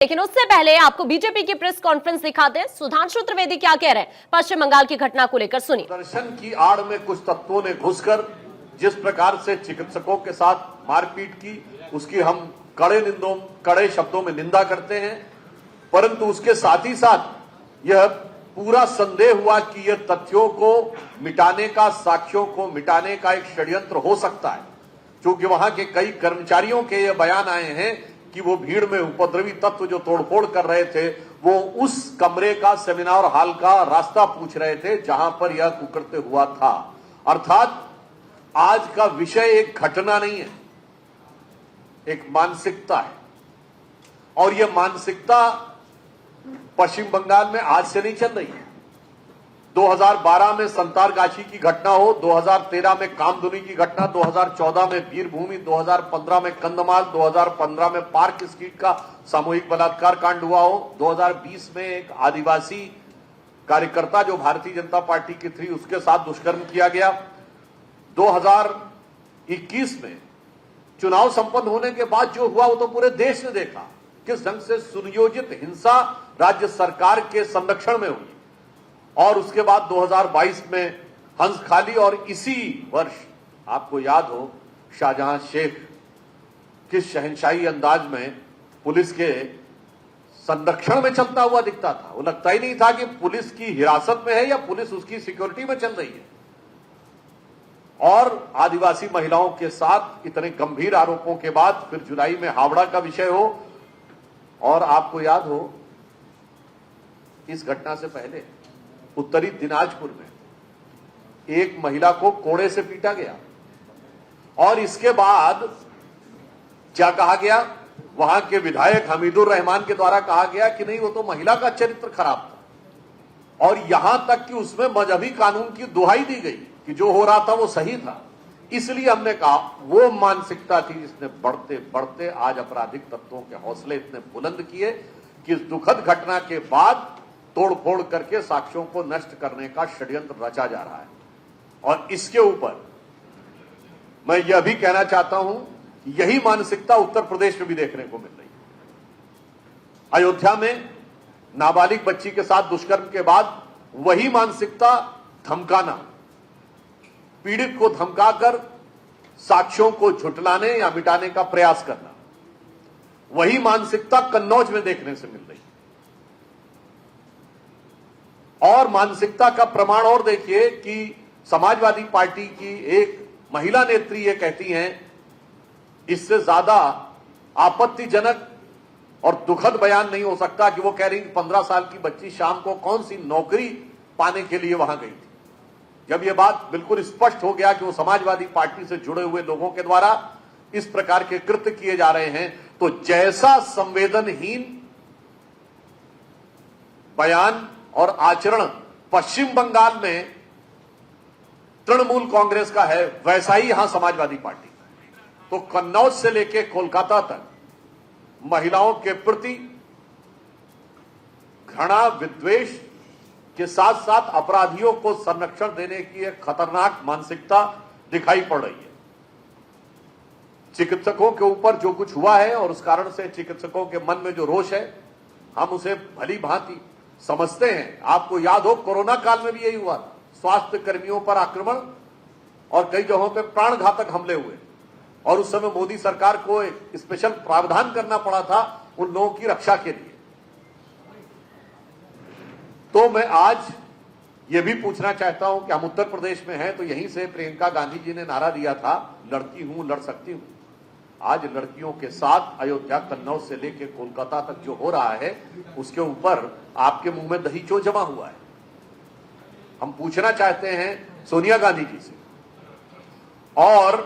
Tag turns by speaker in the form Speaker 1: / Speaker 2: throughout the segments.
Speaker 1: लेकिन उससे पहले आपको बीजेपी की प्रेस कॉन्फ्रेंस दिखाते हैं। सुधांशु त्रिवेदी क्या कह रहे हैं पश्चिम बंगाल की घटना को लेकर, सुनिए।
Speaker 2: दर्शन की आड़ में कुछ तत्वों ने घुसकर जिस प्रकार से चिकित्सकों के साथ मारपीट की, उसकी हम कड़े शब्दों में निंदा करते हैं। परंतु उसके साथ ही साथ यह पूरा संदेह हुआ कि यह तथ्यों को मिटाने का, साक्ष्यों को मिटाने का एक षड्यंत्र हो सकता है, क्योंकि वहां के कई कर्मचारियों के ये बयान आए हैं कि वो भीड़ में उपद्रवी तत्व जो तोड़फोड़ कर रहे थे, वो उस कमरे का, सेमिनार हॉल का रास्ता पूछ रहे थे जहां पर यह कुकरते हुआ था। अर्थात आज का विषय एक घटना नहीं है, एक मानसिकता है। और यह मानसिकता पश्चिम बंगाल में आज से नहीं चल रही है। 2012 में संतारगाछी की घटना हो, 2013 में कामधुनी की घटना, 2014 में वीरभूमि, 2015 में कंधमाल, 2015 में पार्क स्ट्रीट का सामूहिक बलात्कार कांड हुआ हो, 2020 में एक आदिवासी कार्यकर्ता जो भारतीय जनता पार्टी की थी उसके साथ दुष्कर्म किया गया, 2021 में चुनाव संपन्न होने के बाद जो हुआ वो तो पूरे देश ने देखा किस ढंग से सुनियोजित हिंसा राज्य सरकार के संरक्षण में हुई। और उसके बाद 2022 में हंसखाली, और इसी वर्ष आपको याद हो शाहजहां शेख किस शहंशाही अंदाज में पुलिस के संरक्षण में चलता हुआ दिखता था। वो लगता ही नहीं था कि पुलिस की हिरासत में है या पुलिस उसकी सिक्योरिटी में चल रही है। और आदिवासी महिलाओं के साथ इतने गंभीर आरोपों के बाद फिर जुलाई में हावड़ा का विषय हो, और आपको याद हो इस घटना से पहले उत्तरी दिनाजपुर में एक महिला को कोड़े से पीटा गया, और इसके बाद क्या कहा गया, वहां के विधायक हमीदुर रहमान के द्वारा कहा गया कि नहीं वो तो महिला का चरित्र खराब था, और यहां तक कि उसमें मजहबी कानून की दुहाई दी गई कि जो हो रहा था वो सही था। इसलिए हमने कहा वो मानसिकता थी जिसने बढ़ते बढ़ते आज आपराधिक तत्वों के हौसले इतने बुलंद किए कि इस दुखद घटना के बाद तोड़फोड़ करके साक्ष्यों को नष्ट करने का षड्यंत्र रचा जा रहा है। और इसके ऊपर मैं यह भी कहना चाहता हूं कि यही मानसिकता उत्तर प्रदेश में भी देखने को मिल रही है। अयोध्या में नाबालिग बच्ची के साथ दुष्कर्म के बाद वही मानसिकता धमकाना, पीड़ित को धमकाकर साक्ष्यों को झुटलाने या मिटाने का प्रयास करना, वही मानसिकता कन्नौज में देखने से मिल रही है। और मानसिकता का प्रमाण और देखिए कि समाजवादी पार्टी की एक महिला नेत्री ये कहती हैं, इससे ज्यादा आपत्तिजनक और दुखद बयान नहीं हो सकता कि वो कह रही 15 साल की बच्ची शाम को कौन सी नौकरी पाने के लिए वहां गई थी। जब ये बात बिल्कुल स्पष्ट हो गया कि वो समाजवादी पार्टी से जुड़े हुए लोगों के द्वारा इस प्रकार के कृत्य किए जा रहे हैं, तो जैसा संवेदनहीन बयान और आचरण पश्चिम बंगाल में तृणमूल कांग्रेस का है, वैसा ही यहां समाजवादी पार्टी का है। तो कन्नौज से लेकर कोलकाता तक महिलाओं के प्रति घृणा, विद्वेष के साथ साथ अपराधियों को संरक्षण देने की एक खतरनाक मानसिकता दिखाई पड़ रही है। चिकित्सकों के ऊपर जो कुछ हुआ है और उस कारण से चिकित्सकों के मन में जो रोष है, हम उसे भली भांति समझते हैं। आपको याद हो कोरोना काल में भी यही हुआ था, स्वास्थ्य कर्मियों पर आक्रमण और कई जगहों पर प्राणघातक हमले हुए, और उस समय मोदी सरकार को एक स्पेशल प्रावधान करना पड़ा था उन लोगों की रक्षा के लिए। तो मैं आज ये भी पूछना चाहता हूं कि हम उत्तर प्रदेश में हैं, तो यहीं से प्रियंका गांधी जी ने नारा दिया था, लड़की हूं लड़ सकती हूं। आज लड़कियों के साथ अयोध्या, कन्नौज से लेकर कोलकाता तक जो हो रहा है, उसके ऊपर आपके मुंह में दही क्यों जमा हुआ है? हम पूछना चाहते हैं सोनिया गांधी जी से और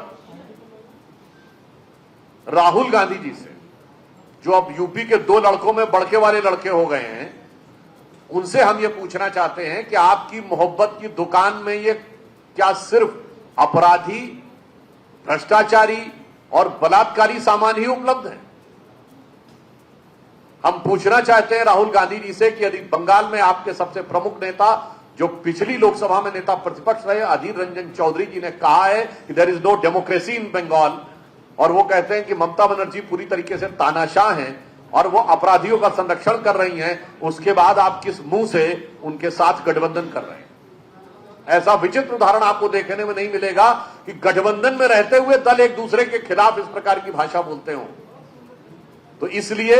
Speaker 2: राहुल गांधी जी से, जो अब यूपी के 2 लड़कों में बड़के वाले लड़के हो गए हैं, उनसे हम ये पूछना चाहते हैं कि आपकी मोहब्बत की दुकान में ये क्या सिर्फ अपराधी, भ्रष्टाचारी और बलात्कारी सामान ही उपलब्ध है? हम पूछना चाहते हैं राहुल गांधी जी से कि यदि बंगाल में आपके सबसे प्रमुख नेता, जो पिछली लोकसभा में नेता प्रतिपक्ष रहे, अधीर रंजन चौधरी जी ने कहा है कि there is no democracy in Bengal, और वो कहते हैं कि ममता बनर्जी पूरी तरीके से तानाशाह हैं, और वो अपराधियों का संरक्षण कर रही हैं, उसके बाद आप किस मुंह से उनके साथ गठबंधन कर रहे हैं? ऐसा विचित्र उदाहरण आपको देखने में नहीं मिलेगा कि गठबंधन में रहते हुए दल एक दूसरे के खिलाफ इस प्रकार की भाषा बोलते हो। तो इसलिए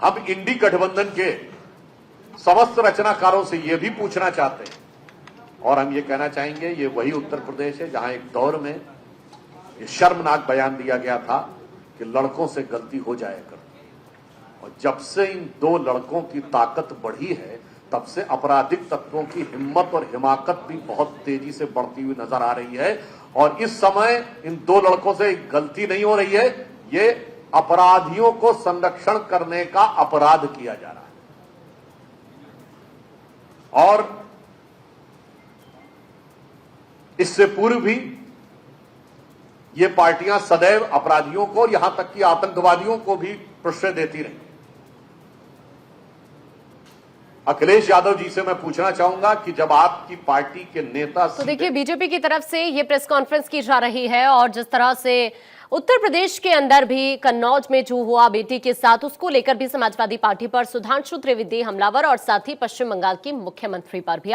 Speaker 2: हम इंडी गठबंधन के समस्त रचनाकारों से यह भी पूछना चाहते हैं और हम ये कहना चाहेंगे, ये वही उत्तर प्रदेश है जहां एक दौर में ये शर्मनाक बयान दिया गया था कि लड़कों से गलती हो जाया कर, और जब से इन दो लड़कों की ताकत बढ़ी है तब से आपराधिक तत्वों की हिम्मत और हिमाकत भी बहुत तेजी से बढ़ती हुई नजर आ रही है। और इस समय इन दो लड़कों से गलती नहीं हो रही है, ये अपराधियों को संरक्षण करने का अपराध किया जा रहा है। और इससे पूर्व भी ये पार्टियां सदैव अपराधियों को, यहां तक कि आतंकवादियों को भी प्रश्रय देती रही। अखिलेश यादव जी से मैं पूछना चाहूंगा कि जब आपकी पार्टी के नेता,
Speaker 1: तो देखिए बीजेपी की तरफ से ये प्रेस कॉन्फ्रेंस की जा रही है और जिस तरह से उत्तर प्रदेश के अंदर भी कन्नौज में जो हुआ बेटी के साथ, उसको लेकर भी समाजवादी पार्टी पर सुधांशु त्रिवेदी हमलावर और साथ ही पश्चिम बंगाल की मुख्यमंत्री पर भी